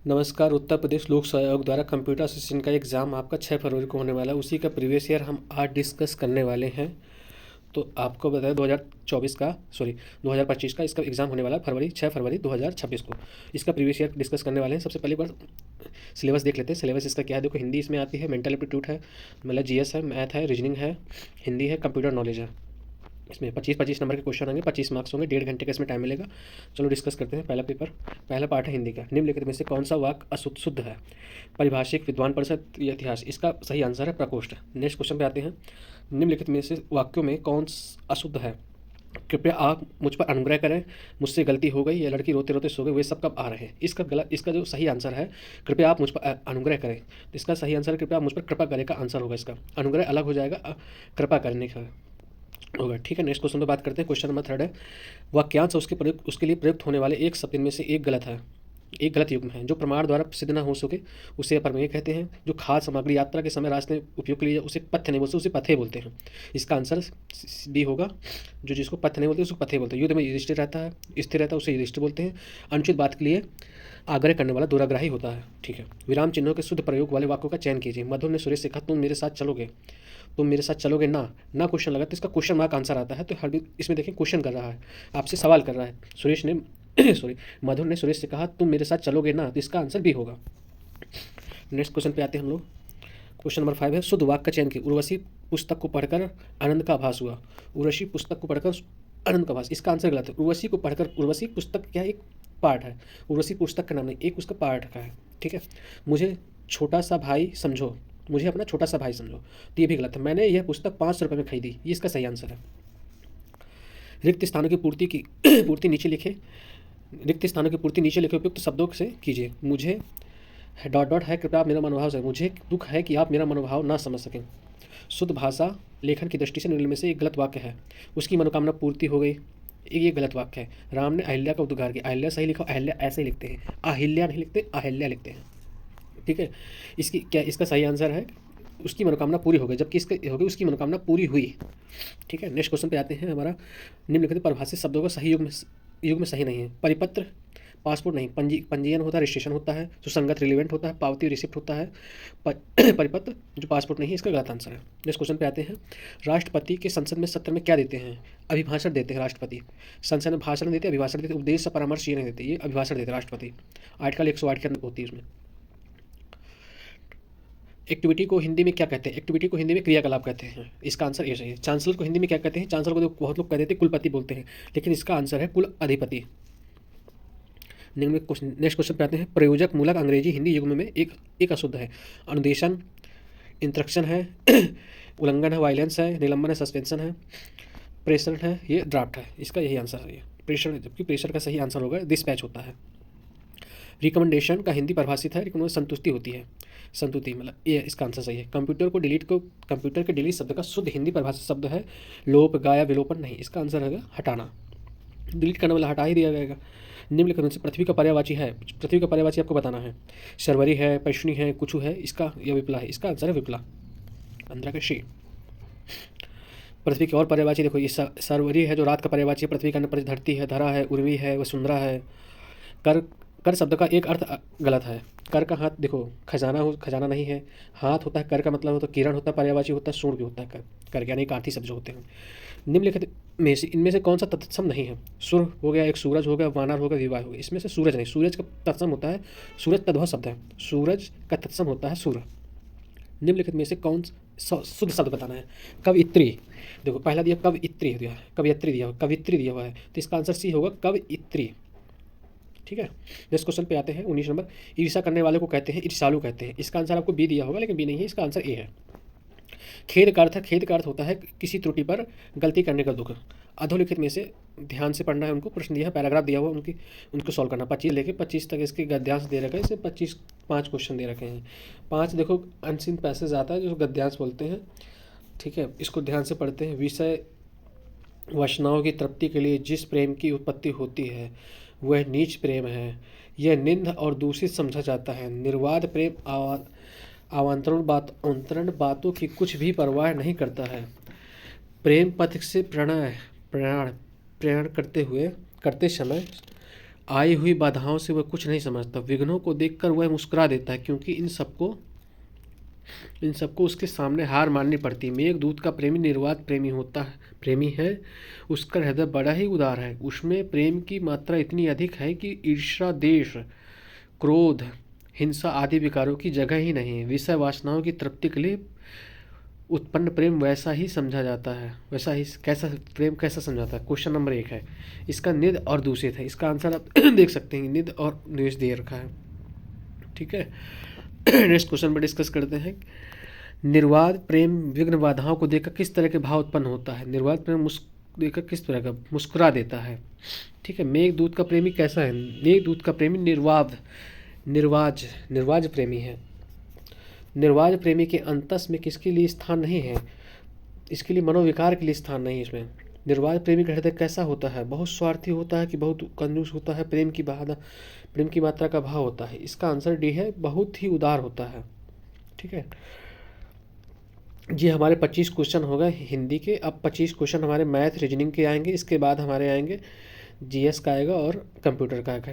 नमस्कार। उत्तर प्रदेश लोक सेवा आयोग द्वारा कंप्यूटर असिस्टेंट का एग्ज़ाम आपका 6 फरवरी को होने वाला है। उसी का प्रीवियस ईयर हम आज डिस्कस करने वाले हैं। तो आपको बताया 2025 का इसका एग्ज़ाम होने वाला है 6 फरवरी 2026 को। इसका प्रीवियस ईयर डिस्कस करने वाले हैं। सबसे पहले बार सिलेबस देख लेते हैं। सिलेबस इसका क्या है, देखो हिंदी इसमें आती है, मेंटल एप्टीट्यूड है, मतलब जीएस है, मैथ है, रीजनिंग है, हिंदी है, कंप्यूटर नॉलेज है। इसमें 25-25 नंबर के क्वेश्चन होंगे, 25 मार्क्स होंगे, 1.5 घंटे का इसमें टाइम मिलेगा। चलो डिस्कस करते हैं। पहला पार्ट है हिंदी का। निम्नलिखित में से कौन सा वाक्य शुद्ध है? परिभाषिक, विद्वान परिषद या इतिहास? इसका सही आंसर है प्रकोष्ठ। नेक्स्ट क्वेश्चन पे आते हैं। निम्नलिखित में से वाक्यों में कौन अशुद्ध है? कृपया आप मुझ पर अनुग्रह करें, मुझसे गलती हो गई, या लड़की रोते रोते सो गई, वे सब कब आ रहे हैं? इसका जो सही आंसर है, कृपया आप मुझ पर अनुग्रह करें। तो इसका सही आंसर है कृपया आप मुझ पर कृपा करें का आंसर होगा। इसका अनुग्रह अलग हो जाएगा, कृपा करने का होगा। ठीक है, नेक्स्ट क्वेश्चन पे बात करते हैं। क्वेश्चन नंबर 3 है, वाक्यांश उसके लिए प्रयुक्त होने वाले एक शब्द में से एक गलत है, एक गलत युग्म है। जो प्रमाण द्वारा सिद्ध न हो सके उसे अप्रमेय कहते हैं। जो खाद्य सामग्री यात्रा के समय रास्ते में उपयोग के लिए उसे पथ्य नहीं बोलते, उसे पथे बोलते हैं। इसका आंसर बी होगा। जो जिसको पथ्य नहीं बोलते उसको पथे बोलते हैं। युद्ध में युधिष्ठिर रहता है, स्थिर रहता है, उसे युधिष्ठिर बोलते हैं। अनुचित बात के लिए आग्रह करने वाला दुराग्रही होता है। ठीक है, विराम चिन्हों के शुद्ध प्रयोग वाले वाक्यों का चयन कीजिए। मधुर ने सुरेश से कहा, तुम मेरे साथ चलोगे, तुम मेरे साथ चलोगे ना। ना क्वेश्चन लगा तो इसका क्वेश्चन मार्क आंसर आता है। तो हर इसमें देखें क्वेश्चन कर रहा है, आपसे सवाल कर रहा है। सुरेश ने मधुर ने सुरेश से कहा, तुम मेरे साथ चलोगे ना। तो इसका आंसर भी होगा। नेक्स्ट क्वेश्चन पे आते हैं हम लोग। क्वेश्चन नंबर 5 है, शुद्ध वाक्य का चयन की। उर्वशी पुस्तक को पढ़कर आनंद का आभास हुआ। उर्वशी पुस्तक को पढ़कर आनंद का आभास, इसका आंसर गलत है। उर्वशी को पढ़कर, उर्वशी पुस्तक क्या एक पार्ट है, उर्वशी पुस्तक का नाम नहीं, एक उसका पार्ट का है। ठीक है, मुझे छोटा सा भाई समझो, मुझे अपना छोटा सा भाई समझो, तो ये भी गलत है। मैंने यह पुस्तक 500 रुपये में खरीदी, ये इसका सही आंसर है। रिक्त स्थानों की पूर्ति की पूर्ति नीचे लिखे, रिक्त स्थानों की पूर्ति नीचे लिखे उपयुक्त शब्दों से कीजिए। मुझे डॉट डॉट है, कृपया आप मेरा मनोभाव समझें। मुझे दुख है कि आप मेरा मनोभाव ना समझ सकें। शुद्ध भाषा लेखन की दृष्टि से निम्न में से एक गलत वाक्य है। उसकी मनोकामना पूर्ति हो गई, ये गलत वाक्य है। राम ने अहिल्या का उद्धार किया, अहिल्या सही लिखा, अहिल्या ऐसे ही लिखते हैं, अहिल्या नहीं लिखते, अहिल्या लिखते हैं। ठीक है, इसका सही आंसर है उसकी मनोकामना पूरी हो गई, जबकि इसका हो गई उसकी मनोकामना पूरी हुई। ठीक है, नेक्स्ट क्वेश्चन पे आते हैं हमारा। निम्नलिखित परिभाषित शब्दों का सही युग में सही नहीं है। परिपत्र, पासपोर्ट नहीं, पंजीयन होता है, रजिस्ट्रेशन होता है, सुसंगत रिलीवेंट होता है, पावती रिसिप्ट होता है। परिपत्र जो पासपोर्ट नहीं है, इसका गलत आंसर है। नेक्स्ट क्वेश्चन पे आते हैं। राष्ट्रपति के संसद में सत्र में क्या देते हैं? अभिभाषण देते हैं राष्ट्रपति। संसद में भाषण देते, अभिभाषण देते, उपदेश परामर्श ये नहीं देते, ये अभिभाषण देते राष्ट्रपति। आर्टिकल 108 के अंदर होती है उसमें। एक्टिविटी को हिंदी में क्या कहते हैं? एक्टिविटी को हिंदी में क्रियाकलाप कहते हैं, इसका आंसर ये सही है। चांसलर को हिंदी में क्या कहते हैं? चांसलर को तो बहुत लोग कह देते हैं कुलपति बोलते हैं, लेकिन इसका आंसर है कुल अधिपति। नेक्स्ट क्वेश्चन पे आते हैं। प्रयोजक मूलक अंग्रेजी हिंदी युग्म में एक अशुद्ध है। अनुदेशन इंस्ट्रक्शन है, उल्लंघन है, वायलेंस है, निलंबन है, सस्पेंशन है, प्रेषण है, ये ड्राफ्ट है। इसका यही आंसर है, ये प्रेषण, जबकि प्रेषण का सही आंसर होगा डिस्पैच होता है। रिकमेंडेशन का हिंदी परिभाषित है, रिकमेंडेशन संतुष्टि होती है, संतुति, मतलब ये इसका आंसर सही है। कंप्यूटर के डिलीट शब्द का शुद्ध हिंदी परिभाषित शब्द है लोप, गाया, विलोपन नहीं, इसका आंसर होगा हटाना। डिलीट करने वाला हटा ही दिया जाएगा। निम्नलिखित में से पृथ्वी का पर्यायवाची है, पृथ्वी का पर्यायवाची आपको बताना है। शर्वरी है, पैशुनी है, कुछू है, इसका या विप्ला है, इसका आंसर है विप्ला, अंदर का शी। पृथ्वी की और पर्यायवाची देखो, ये सर्वरी है जो रात का पर्यायवाची है। पृथ्वी का अन्य धरती है, धरा है, उर्वी है, वसुंधरा है। कर कर शब्द का एक अर्थ गलत है। कर का हाथ देखो, खजाना नहीं है, हाथ होता है। कर का मतलब होता है किरण होता है, पर्यायवाची होता है, सूर्य भी होता है। कर यानी आर्थी शब्द जो होते हैं। निम्नलिखित में से इनमें से कौन सा तत्सम नहीं है? सुर हो गया, एक सूरज हो गया, वानर हो गया, विवाह हो गया। इसमें से सूरज नहीं, सूरज का तत्सम होता है, सूरज तद्भव शब्द है, सूरज का तत्सम होता है सूर्य। निम्नलिखित में से कौन शुद्ध शब्द बताना है? कवयित्री, देखो पहला दिया कवयित्री दिया है, कवयित्री दिया हुआ, कवित्री दिया हुआ है, तो इसका आंसर सी होगा कवयित्री। ठीक है, नेक्स्ट क्वेश्चन पे आते हैं 19 नंबर। ईर्षा करने वाले को कहते हैं ईर्षालु कहते हैं, इसका आंसर आपको बी दिया होगा, लेकिन बी नहीं है, इसका आंसर ए है। खेद का अर्थ है, खेद का अर्थ होता है किसी त्रुटि पर गलती करने का दुख। अधोलिखित में से ध्यान से पढ़ना है, उनको प्रश्न दिया है, पैराग्राफ दिया हुआ उनको सॉल्व करना। 25 लेके 25 तक इसके गद्यांश दे रखे हैं, इसे 5 क्वेश्चन दे रखे हैं। 5 देखो अनसीन पैसेज आता है जो गद्यांश बोलते हैं। ठीक है, इसको ध्यान से पढ़ते हैं। विषय वासनाओं की तृप्ति के लिए जिस प्रेम की उत्पत्ति होती है वह नीच प्रेम है, यह निंद और दूषित समझा जाता है। निर्वाद प्रेम अंतरण बातों की कुछ भी परवाह नहीं करता है। प्रेम पथ से प्रयाण करते समय आई हुई बाधाओं से वह कुछ नहीं समझता, विघ्नों को देखकर वह मुस्कुरा देता है, क्योंकि इन सबको उसके सामने हार माननी पड़ती है। मेघदूत का प्रेमी निर्वात प्रेमी है, उसका हृदय बड़ा ही उदार है, उसमें प्रेम की मात्रा इतनी अधिक है कि ईर्ष्या, देश, क्रोध, हिंसा आदि विकारों की जगह ही नहीं है। विषय वासनाओं की तृप्ति के लिए उत्पन्न प्रेम वैसा ही समझा जाता है, वैसा ही कैसा समझाता है। क्वेश्चन नंबर 1 है, इसका निध और दूषित है। इसका आंसर आप देख सकते हैं, निध और द्वेष दे रखा है। ठीक है, नेक्स्ट क्वेश्चन पर डिस्कस करते हैं। निर्वाद प्रेम विघ्न बाधाओं को देखकर किस तरह के भाव उत्पन्न होता है। निर्वाद प्रेम देखकर किस तरह का मुस्कुरा देता है। ठीक है, मेघदूत का प्रेमी कैसा है। मेघदूत का प्रेमी निर्वाज प्रेमी है। निर्वाज प्रेमी के अंतस में किसके लिए स्थान नहीं है, इसके लिए मनोविकार के लिए स्थान नहीं है इसमें। निर्वाज प्रेमी का हृदय कैसा होता है, बहुत स्वार्थी होता है कि बहुत कंजूस होता है, प्रेम की मात्रा का भाव होता है। इसका आंसर डी है, बहुत ही उदार होता है। ठीक है, ये हमारे 25 क्वेश्चन हो गए हिंदी के। अब 25 क्वेश्चन हमारे मैथ रीजनिंग के आएंगे, इसके बाद हमारे आएंगे जीएस का आएगा और कंप्यूटर का आएगा।